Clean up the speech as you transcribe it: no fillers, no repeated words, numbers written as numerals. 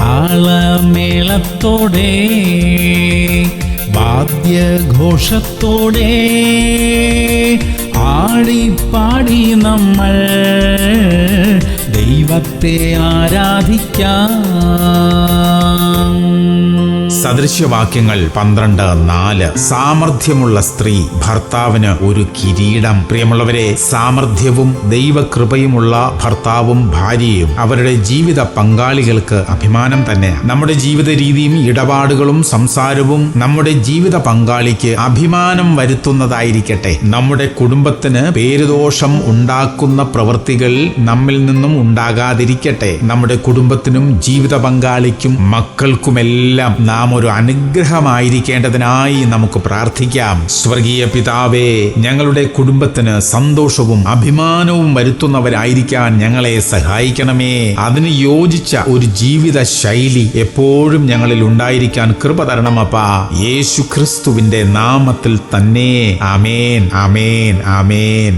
താളമേളത്തോടെ വാദ്യഘോഷത്തോടെ ആടിപ്പാടി നമ്മൾ ദൈവത്തെ ആരാധിക്കാം. സദൃശ്യവാക്യങ്ങൾ 12:4. സാമർഥ്യമുള്ള സ്ത്രീ ഭർത്താവിന് ഒരു കിരീടം. പ്രിയമുള്ളവരെ, സാമർഥ്യവും ദൈവകൃപയുമുള്ള ഭർത്താവും ഭാര്യയും അവരുടെ ജീവിത പങ്കാളികൾക്ക് അഭിമാനം തന്നെയാണ്. നമ്മുടെ ജീവിത രീതിയും ഇടപാടുകളും സംസാരവും നമ്മുടെ ജീവിത പങ്കാളിക്ക് അഭിമാനം വരുത്തുന്നതായിരിക്കട്ടെ. നമ്മുടെ കുടുംബത്തിന് പേരുദോഷം ഉണ്ടാക്കുന്ന പ്രവൃത്തികൾ നമ്മിൽ നിന്നും ഉണ്ടാകാതിരിക്കട്ടെ. നമ്മുടെ കുടുംബത്തിനും ജീവിത പങ്കാളിക്കും മക്കൾക്കുമെല്ലാം നാം ഒരു അനുഗ്രഹമായിരിക്കേണ്ടതിനായി നമുക്ക് പ്രാർത്ഥിക്കാം. സ്വർഗീയ പിതാവേ, ഞങ്ങളുടെ കുടുംബത്തിന് സന്തോഷവും അഭിമാനവും വരുത്തുന്നവരായിരിക്കാൻ ഞങ്ങളെ സഹായിക്കണമേ. അതിന് യോജിച്ച ഒരു ജീവിത ശൈലി എപ്പോഴും ഞങ്ങളിൽ ഉണ്ടായിരിക്കാൻ കൃപ തരണമപ്പാ. യേശു ക്രിസ്തുവിന്റെ നാമത്തിൽ തന്നെ. ആമേൻ, ആമേൻ, ആമേൻ.